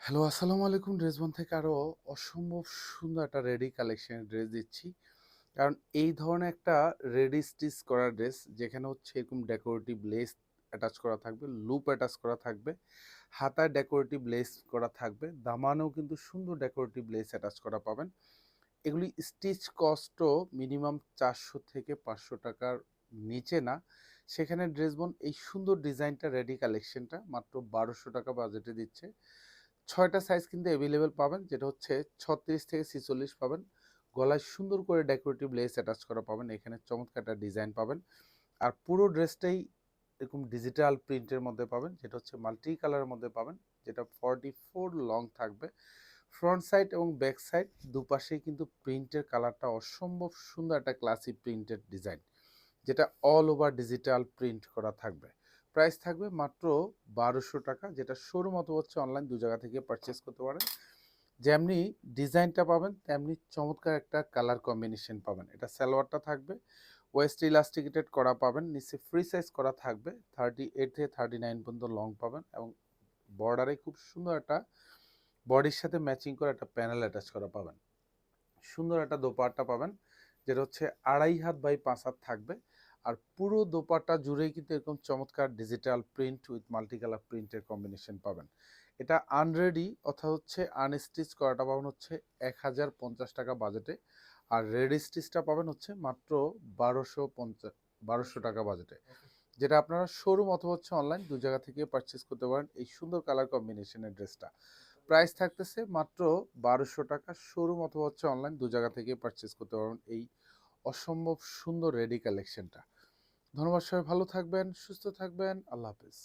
Hello, আসসালামু আলাইকুম। ড্রেসবন থেকে আরও অসম্ভব সুন্দর একটা রেডি কালেকশনের ড্রেস দিচ্ছি। কারণ এই ধরনের একটা রেডি স্টিচ করা ড্রেস যেখানে হচ্ছে এরকম ডেকোরেটিভ লেস অ্যাটাচ করা থাকবে, লুপ অ্যাটাচ করা থাকবে, হাতায় ডেকোরেটিভ লেস করা থাকবে, দামানেও কিন্তু সুন্দর ডেকোরেটিভ লেস অ্যাটাচ করা পাবেন। এগুলি স্টিচ কস্টও মিনিমাম 400 থেকে 500 টাকার নিচে না। সেখানে ড্রেসবন এই সুন্দর ডিজাইনটা রেডি কালেকশনটা মাত্র 1200 টাকা বাজেটে দিচ্ছে। ৬টা সাইজ কিন্তু অ্যাভেলেবেল পাবেন, যেটা হচ্ছে 36 থেকে 46 পাবেন। গলায় সুন্দর করে ডেকোরেটিভ লেস অ্যাটাচ করা পাবেন, এখানে চমৎকার একটা ডিজাইন পাবেন। আর পুরো ড্রেসটাই এরকম ডিজিটাল প্রিন্টের মধ্যে পাবেন, যেটা হচ্ছে মাল্টি কালারের মধ্যে পাবেন, যেটা 44 লং থাকবে। ফ্রন্ট সাইড এবং ব্যাক সাইড দুপাশেই কিন্তু প্রিন্টের কালারটা অসম্ভব সুন্দর একটা ক্লাসিক প্রিন্টেড ডিজাইন, যেটা অল ওভার ডিজিটাল প্রিন্ট করা থাকবে। প্রাইস থাকবে মাত্র 1200 টাকা, যেটা শোরুম অথবা হচ্ছে অনলাইন দু জায়গা থেকে পারচেস করতে পারেন। যেমনি ডিজাইনটা পাবেন তেমনি চমৎকার একটা কালার কম্বিনেশন পাবেন। এটা সালোয়ারটা থাকবে ওয়েস্ট ইলাস্টিকেটেড করা পাবেন, নিচে ফ্রি সাইজ করা থাকবে, 38 থেকে 39 পর্যন্ত লং পাবেন এবং বর্ডারে খুব সুন্দর একটা বডির সাথে ম্যাচিং করে একটা প্যানেল অ্যাটাচ করা পাবেন। সুন্দর একটা দোপাট্টা পাবেন, যেটা হচ্ছে 2.5 হাত বাই 5 হাত থাকবে। আর পুরো দোপাট্টা জুড়েই কিন্তু এরকম চমৎকার digital print with multi colour প্রিন্টের কম্বিনেশন পাবেন। এটা আনরেডি অর্থাৎ হচ্ছে আনস্টিচ করাটা পাবেন হচ্ছে 1050 টাকা বাজেটে। আর রেডি স্টিচটা পাবেন হচ্ছে মাত্র 1200 টাকা বাজেটে, যেটা আপনারা শোরুম অথবা হচ্ছে অনলাইন দু জায়গা থেকে পারচেস করতে পারেন এই সুন্দর কালার কম্বিনেশনের ড্রেসটা। প্রাইস থাকতেছে মাত্র 1200 টাকা। শোরুম অথবা হচ্ছে অনলাইন দু জায়গা থেকে পারচেস করতে পারবেন এই অসম্ভব সুন্দর রেডি কালেকশনটা। ধন্যবাদ, সবাই ভালো থাকবেন, সুস্থ থাকবেন। আল্লাহ হাফেজ।